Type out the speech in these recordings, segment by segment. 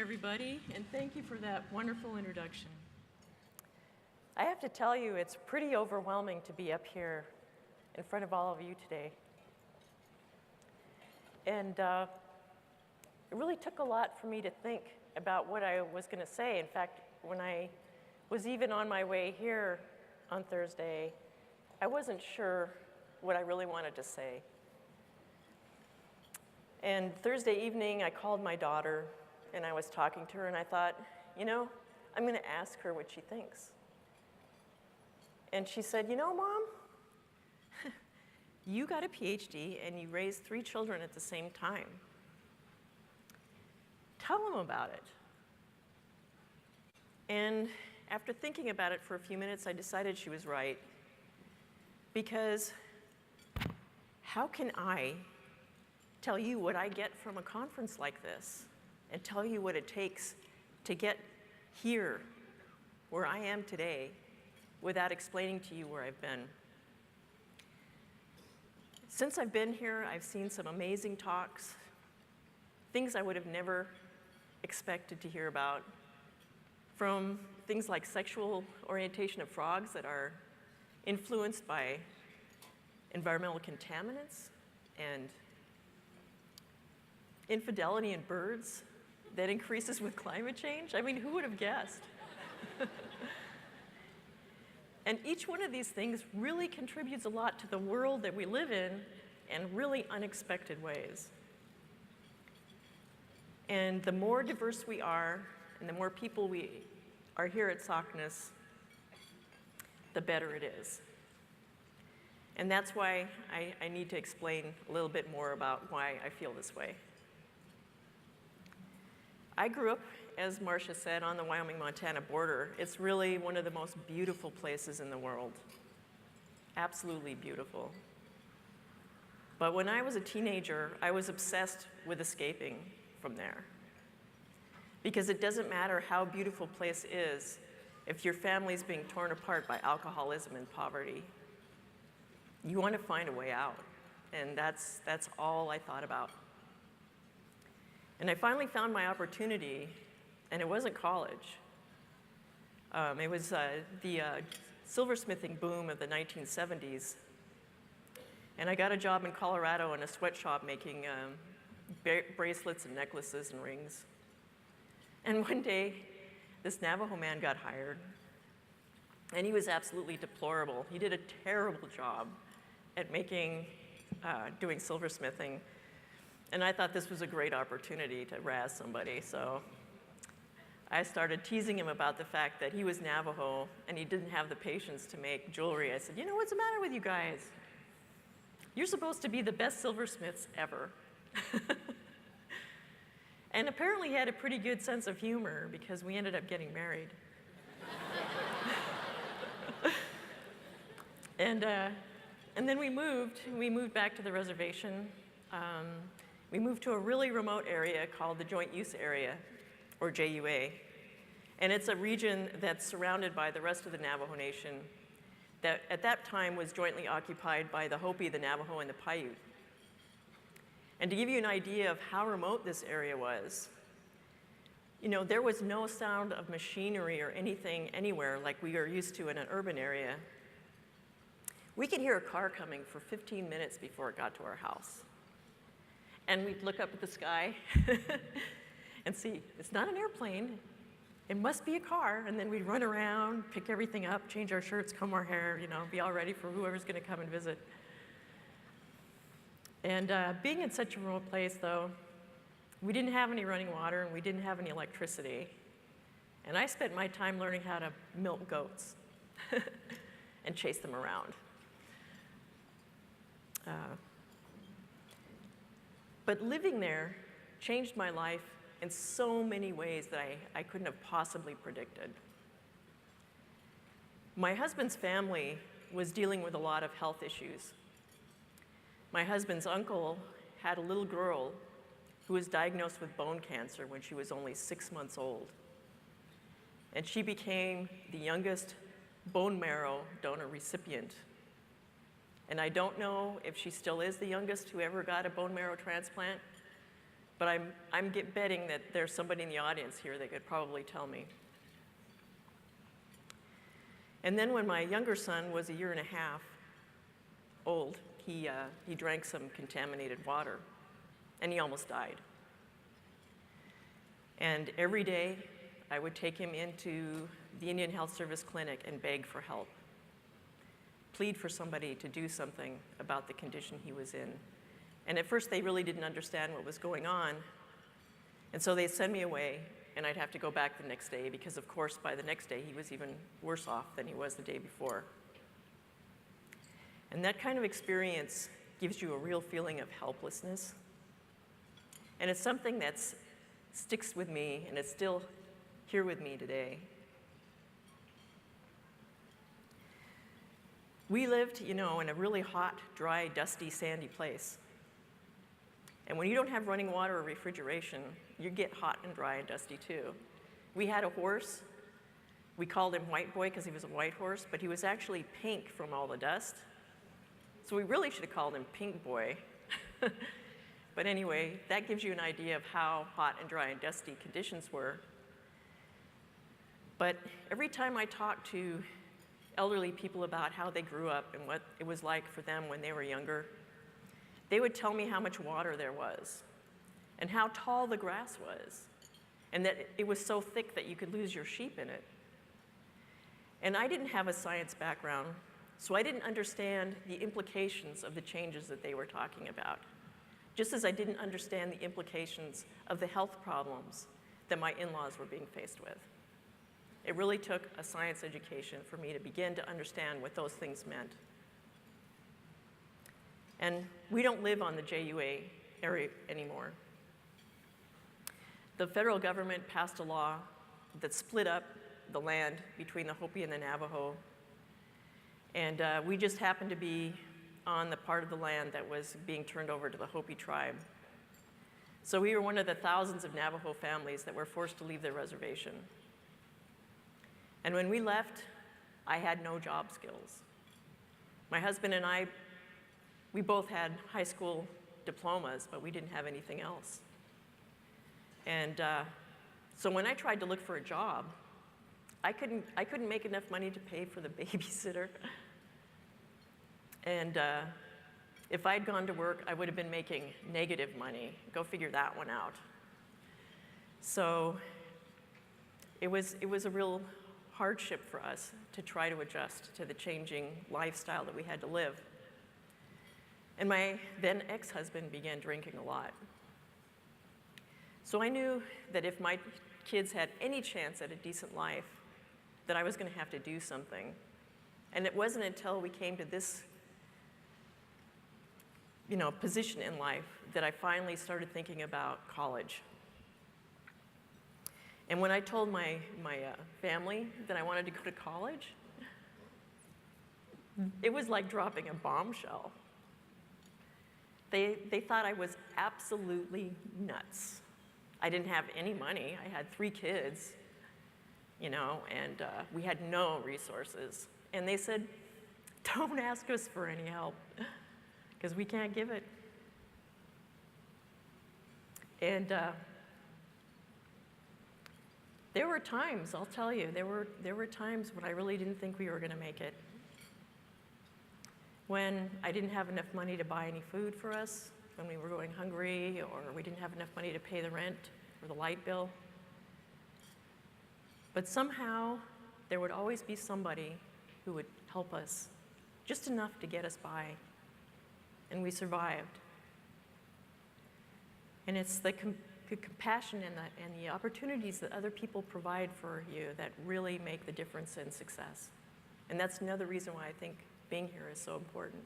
everybody, and thank you for that wonderful introduction. I have to tell you, it's pretty overwhelming to be up here in front of all of you today. And it really took a lot for me to think about what I was going to say. In fact, when I was even on my way here on Thursday, I wasn't sure what I really wanted to say. And Thursday evening, I called my daughter, and I was talking to her, and I thought, you know, I'm going to ask her what she thinks. And she said, you know, Mom, you got a PhD, and you raised 3 children at the same time. Tell them about it. And after thinking about it for a few minutes, I decided she was right. Because how can I tell you what I get from a conference like this and tell you what it takes to get here where I am today without explaining to you where I've been? Since I've been here, I've seen some amazing talks, things I would have never expected to hear about, from things like sexual orientation of frogs that are influenced by environmental contaminants and infidelity in birds that increases with climate change. I mean, who would have guessed? And each one of these things really contributes a lot to the world that we live in really unexpected ways. And the more diverse we are, and the more people we are here at SACNAS, the better it is. And that's why I need to explain a little bit more about why I feel this way. I grew up, as Marcia said, on the Wyoming-Montana border. It's really one of the most beautiful places in the world. Absolutely beautiful. But when I was a teenager, I was obsessed with escaping from there. Because it doesn't matter how beautiful a place is if your family's being torn apart by alcoholism and poverty. You want to find a way out. And that's all I thought about. And I finally found my opportunity, and it wasn't college. It was the silversmithing boom of the 1970s. And I got a job in Colorado in a sweatshop making bracelets and necklaces and rings. And one day, this Navajo man got hired, and he was absolutely deplorable. He did a terrible job at doing silversmithing. And I thought this was a great opportunity to razz somebody, so I started teasing him about the fact that he was Navajo and he didn't have the patience to make jewelry. I said, you know, what's the matter with you guys? You're supposed to be the best silversmiths ever. And apparently he had a pretty good sense of humor because we ended up getting married. And then we moved back to the reservation. We moved to a really remote area called the Joint Use Area, or JUA. And it's a region that's surrounded by the rest of the Navajo Nation that at that time was jointly occupied by the Hopi, the Navajo, and the Paiute. And to give you an idea of how remote this area was, you know, there was no sound of machinery or anything anywhere like we are used to in an urban area. We could hear a car coming for 15 minutes before it got to our house. And we'd look up at the sky and see, it's not an airplane, it must be a car. And then we'd run around, pick everything up, change our shirts, comb our hair, you know, be all ready for whoever's gonna come and visit. And being in such a remote place, though, we didn't have any running water and we didn't have any electricity. And I spent my time learning how to milk goats and chase them around. But living there changed my life in so many ways that I couldn't have possibly predicted. My husband's family was dealing with a lot of health issues. My husband's uncle had a little girl who was diagnosed with bone cancer when she was only 6 months old. And she became the youngest bone marrow donor recipient. And I don't know if she still is the youngest who ever got a bone marrow transplant, but I'm betting that there's somebody in the audience here that could probably tell me. And then when my younger son was 1.5 years old, he drank some contaminated water, and he almost died. And every day, I would take him into the Indian Health Service clinic and beg for help, plead for somebody to do something about the condition he was in. And at first, they really didn't understand what was going on, and so they'd send me away, and I'd have to go back the next day because, of course, by the next day, he was even worse off than he was the day before. And that kind of experience gives you a real feeling of helplessness. And it's something that sticks with me, and it's still here with me today. We lived, in a really hot, dry, dusty, sandy place. And when you don't have running water or refrigeration, you get hot and dry and dusty too. We had a horse. We called him White Boy because he was a white horse, but he was actually pink from all the dust. So we really should have called him Pink Boy. But anyway, that gives you an idea of how hot and dry and dusty conditions were. But every time I talked to elderly people about how they grew up and what it was like for them when they were younger, they would tell me how much water there was and how tall the grass was and that it was so thick that you could lose your sheep in it. And I didn't have a science background, so I didn't understand the implications of the changes that they were talking about, just as I didn't understand the implications of the health problems that my in-laws were being faced with. It really took a science education for me to begin to understand what those things meant. And we don't live on the JUA area anymore. The federal government passed a law that split up the land between the Hopi and the Navajo. And we just happened to be on the part of the land that was being turned over to the Hopi tribe. So we were one of the thousands of Navajo families that were forced to leave their reservation. And when we left, I had no job skills. My husband and I, we both had high school diplomas, but we didn't have anything else. And so when I tried to look for a job, I couldn't make enough money to pay for the babysitter. And if I'd gone to work, I would have been making negative money. Go figure that one out. So it was a real hardship for us to try to adjust to the changing lifestyle that we had to live. And my then ex-husband began drinking a lot. So I knew that if my kids had any chance at a decent life, that I was going to have to do something. And it wasn't until we came to this position in life that I finally started thinking about college. And when I told my family that I wanted to go to college, it was like dropping a bombshell. They thought I was absolutely nuts. I didn't have any money. I had 3 kids, and we had no resources. And they said, don't ask us for any help, because we can't give it. And there were times, I'll tell you, there were times when I really didn't think we were going to make it. When I didn't have enough money to buy any food for us, when we were going hungry, or we didn't have enough money to pay the rent or the light bill. But somehow, there would always be somebody who would help us, just enough to get us by. And we survived. And it's the compassion and the opportunities that other people provide for you that really make the difference in success. And that's another reason why I think being here is so important.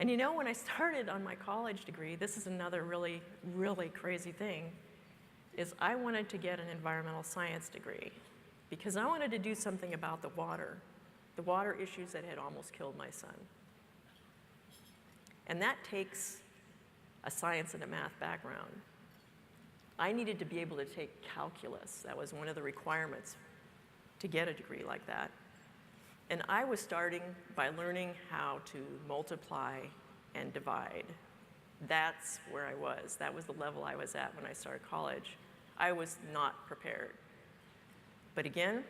And when I started on my college degree, this is another really, really crazy thing, is I wanted to get an environmental science degree because I wanted to do something about the water issues that had almost killed my son. And that takes a science and a math background. I needed to be able to take calculus. That was one of the requirements to get a degree like that. And I was starting by learning how to multiply and divide. That's where I was. That was the level I was at when I started college. I was not prepared. But again,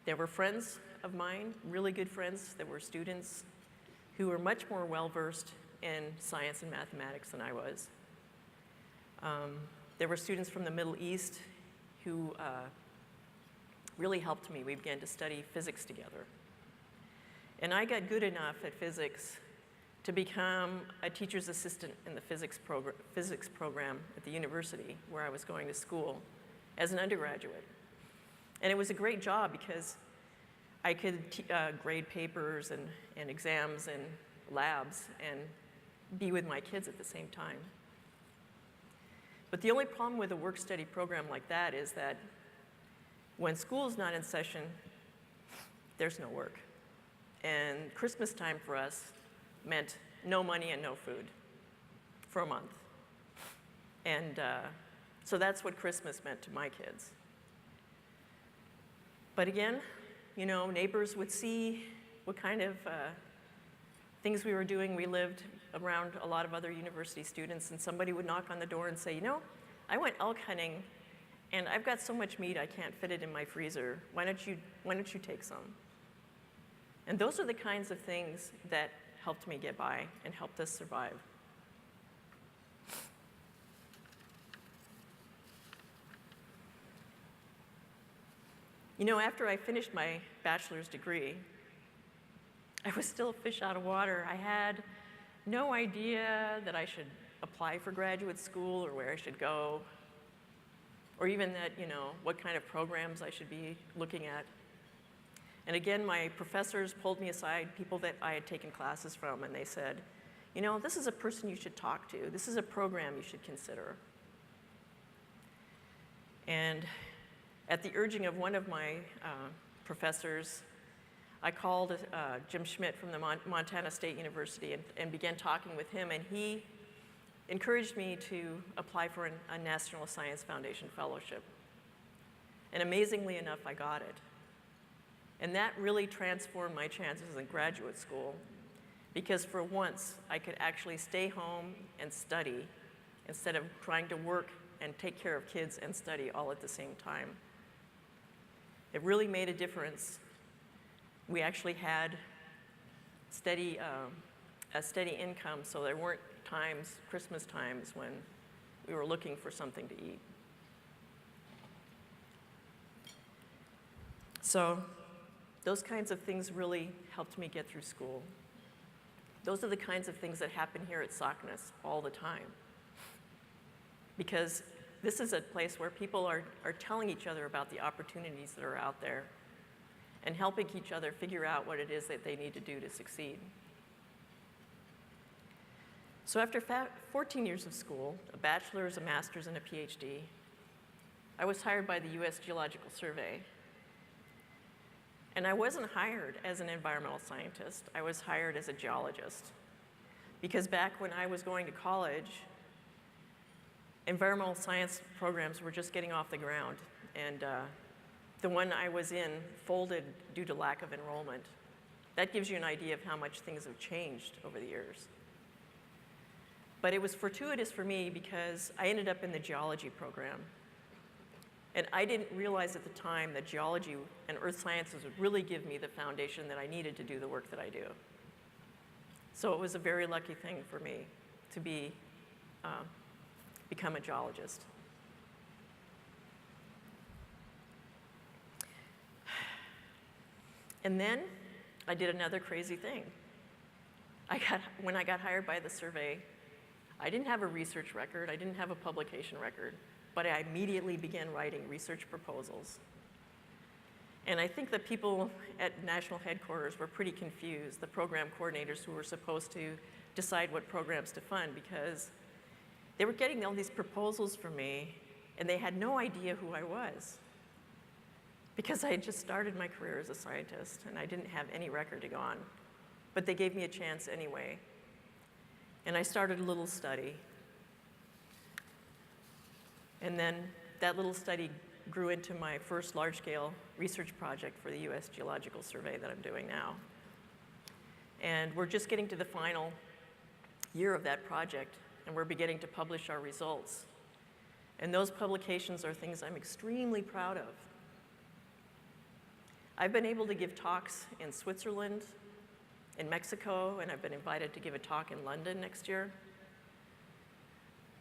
there were friends of mine, really good friends, that were students who were much more well-versed in science and mathematics than I was. There were students from the Middle East who really helped me. We began to study physics together. And I got good enough at physics to become a teacher's assistant in the physics program at the university where I was going to school as an undergraduate. And it was a great job because I could grade papers and exams and labs and be with my kids at the same time. But the only problem with a work-study program like that is that when school's not in session, there's no work. And Christmas time for us meant no money and no food for a month. And so that's what Christmas meant to my kids. But again, you know, neighbors would see what kind of things we were doing. We lived around a lot of other university students, and somebody would knock on the door and say, you know, I went elk hunting, and I've got so much meat I can't fit it in my freezer. Why don't you take some? And those are the kinds of things that helped me get by and helped us survive. You know, after I finished my bachelor's degree, I was still a fish out of water. I had no idea that I should apply for graduate school or where I should go, or even that, you know, what kind of programs I should be looking at. And again, my professors pulled me aside, people that I had taken classes from, and they said, you know, this is a person you should talk to. This is a program you should consider. And at the urging of one of my professors, I called Jim Schmidt from the Montana State University and began talking with him, and he encouraged me to apply for a National Science Foundation fellowship. And amazingly enough, I got it. And that really transformed my chances in graduate school, because for once, I could actually stay home and study instead of trying to work and take care of kids and study all at the same time. It really made a difference. We actually had a steady income, so there weren't times, Christmas times, when we were looking for something to eat. So those kinds of things really helped me get through school. Those are the kinds of things that happen here at SACNAS all the time. Because this is a place where people are telling each other about the opportunities that are out there and helping each other figure out what it is that they need to do to succeed. So after 14 years of school, a bachelor's, a master's, and a PhD, I was hired by the US Geological Survey. And I wasn't hired as an environmental scientist. I was hired as a geologist. Because back when I was going to college, environmental science programs were just getting off the ground. And the one I was in folded due to lack of enrollment. That gives you an idea of how much things have changed over the years. But it was fortuitous for me because I ended up in the geology program. And I didn't realize at the time that geology and earth sciences would really give me the foundation that I needed to do the work that I do. So it was a very lucky thing for me to become a geologist. And then I did another crazy thing. When I got hired by the survey, I didn't have a research record, I didn't have a publication record, but I immediately began writing research proposals. And I think the people at national headquarters were pretty confused, the program coordinators who were supposed to decide what programs to fund, because they were getting all these proposals from me, and they had no idea who I was. Because I had just started my career as a scientist, and I didn't have any record to go on. But they gave me a chance anyway. And I started a little study. And then that little study grew into my first large-scale research project for the US Geological Survey that I'm doing now. And we're just getting to the final year of that project, and we're beginning to publish our results. And those publications are things I'm extremely proud of. I've been able to give talks in Switzerland, in Mexico, and I've been invited to give a talk in London next year.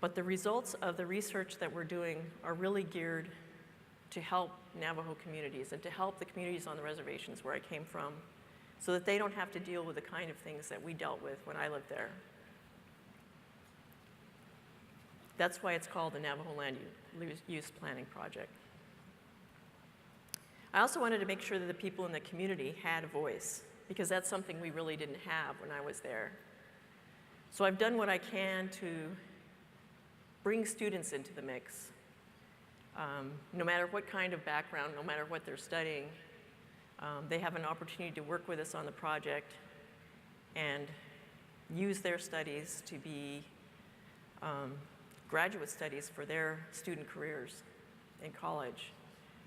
But the results of the research that we're doing are really geared to help Navajo communities and to help the communities on the reservations where I came from so that they don't have to deal with the kind of things that we dealt with when I lived there. That's why it's called the Navajo Land Use Planning Project. I also wanted to make sure that the people in the community had a voice, because that's something we really didn't have when I was there. So I've done what I can to bring students into the mix. No matter what kind of background, no matter what they're studying, they have an opportunity to work with us on the project and use their studies to be graduate studies for their student careers in college,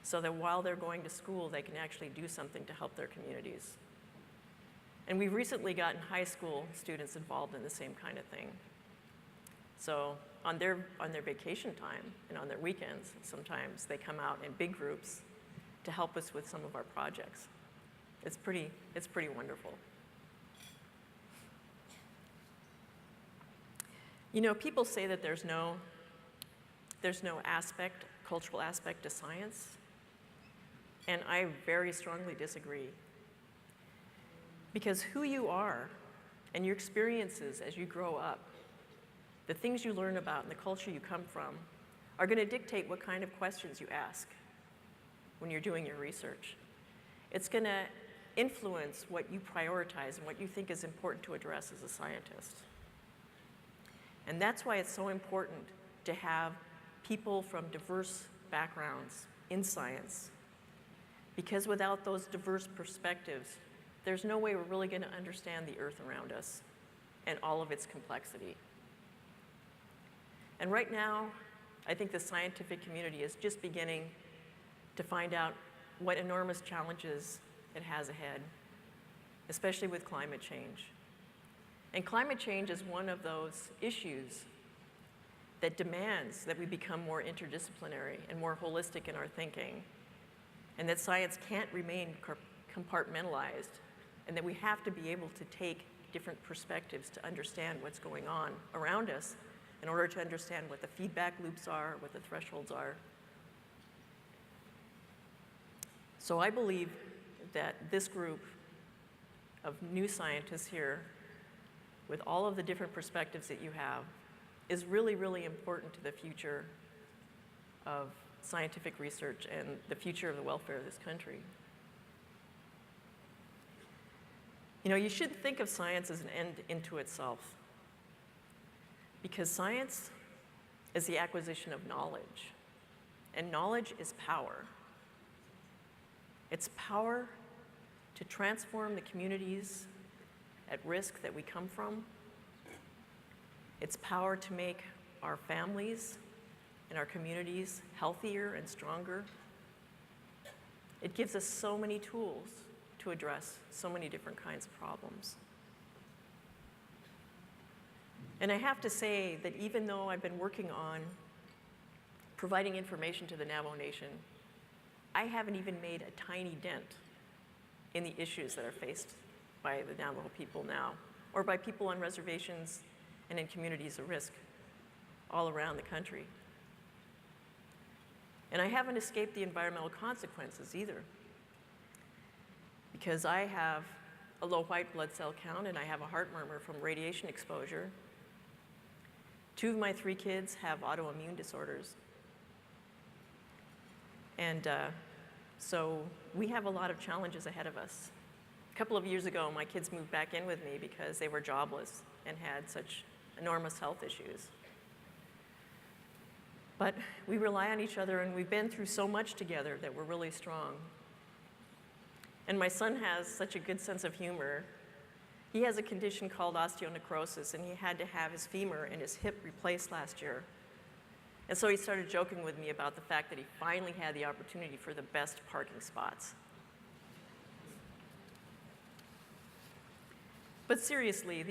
so that while they're going to school, they can actually do something to help their communities. And we've recently gotten high school students involved in the same kind of thing. So on their vacation time and on their weekends, sometimes they come out in big groups to help us with some of our projects. It's pretty wonderful. You know, people say that there's no cultural aspect to science, and I very strongly disagree. Because who you are and your experiences as you grow up, the things you learn about and the culture you come from, are going to dictate what kind of questions you ask when you're doing your research. It's going to influence what you prioritize and what you think is important to address as a scientist. And that's why it's so important to have people from diverse backgrounds in science. Because without those diverse perspectives, there's no way we're really going to understand the Earth around us and all of its complexity. And right now, I think the scientific community is just beginning to find out what enormous challenges it has ahead, especially with climate change. And climate change is one of those issues that demands that we become more interdisciplinary and more holistic in our thinking, and that science can't remain compartmentalized, and that we have to be able to take different perspectives to understand what's going on around us in order to understand what the feedback loops are, what the thresholds are. So I believe that this group of new scientists here, with all of the different perspectives that you have, is really, really important to the future of scientific research and the future of the welfare of this country. You know, you should think of science as an end into itself, because science is the acquisition of knowledge, and knowledge is power. It's power to transform the communities at risk that we come from. It's power to make our families and our communities healthier and stronger. It gives us so many tools to address so many different kinds of problems. And I have to say that even though I've been working on providing information to the Navajo Nation, I haven't even made a tiny dent in the issues that are faced by the Navajo people now, or by people on reservations and in communities of risk all around the country. And I haven't escaped the environmental consequences either, because I have a low white blood cell count and I have a heart murmur from radiation exposure. 2 of my 3 kids have autoimmune disorders. And so we have a lot of challenges ahead of us. A couple of years ago, my kids moved back in with me because they were jobless and had such enormous health issues. But we rely on each other, and we've been through so much together that we're really strong. And my son has such a good sense of humor. He has a condition called osteonecrosis, and he had to have his femur and his hip replaced last year. And so he started joking with me about the fact that he finally had the opportunity for the best parking spots. But seriously,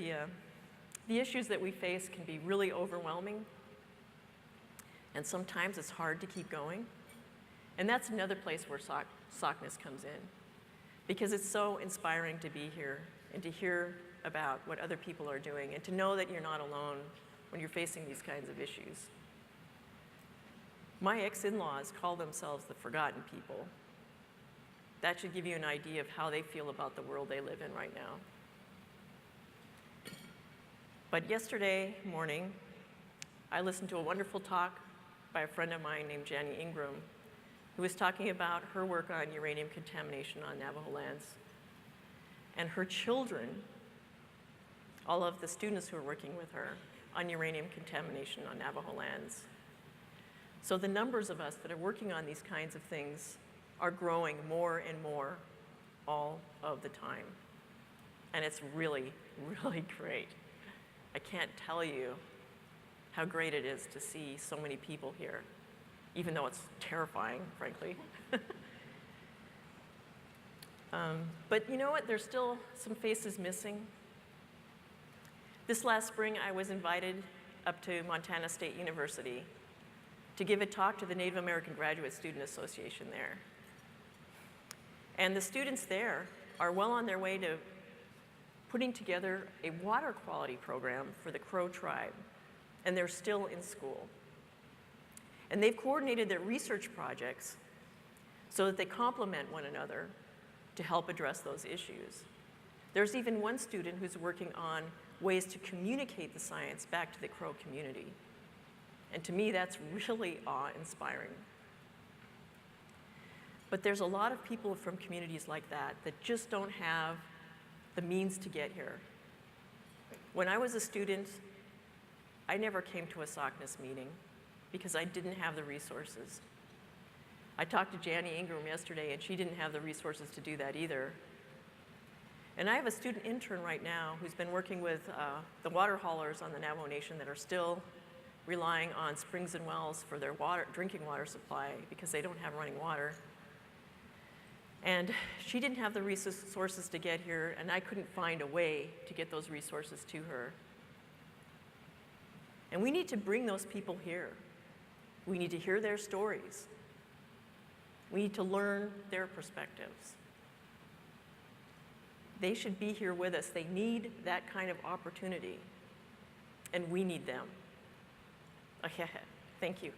The issues that we face can be really overwhelming, and sometimes it's hard to keep going. And that's another place where SACNAS comes in, because it's so inspiring to be here and to hear about what other people are doing and to know that you're not alone when you're facing these kinds of issues. My ex-in-laws call themselves the forgotten people. That should give you an idea of how they feel about the world they live in right now. But yesterday morning, I listened to a wonderful talk by a friend of mine named Jenny Ingram, who was talking about her work on uranium contamination on Navajo lands. And her children, all of the students who are working with her on uranium contamination on Navajo lands. So the numbers of us that are working on these kinds of things are growing more and more all of the time. And it's really, really great. I can't tell you how great it is to see so many people here, even though it's terrifying, frankly. But you know what? There's still some faces missing. This last spring, I was invited up to Montana State University to give a talk to the Native American Graduate Student Association there. And the students there are well on their way to putting together a water quality program for the Crow tribe, and they're still in school. And they've coordinated their research projects so that they complement one another to help address those issues. There's even one student who's working on ways to communicate the science back to the Crow community. And to me, that's really awe-inspiring. But there's a lot of people from communities like that that just don't have the means to get here. When I was a student, I never came to a SACNAS meeting because I didn't have the resources. I talked to Janny Ingram yesterday, and she didn't have the resources to do that either. And I have a student intern right now who's been working with the water haulers on the Navajo Nation that are still relying on springs and wells for their drinking water supply because they don't have running water. And she didn't have the resources to get here, and I couldn't find a way to get those resources to her. And we need to bring those people here. We need to hear their stories. We need to learn their perspectives. They should be here with us. They need that kind of opportunity, and we need them. Thank you.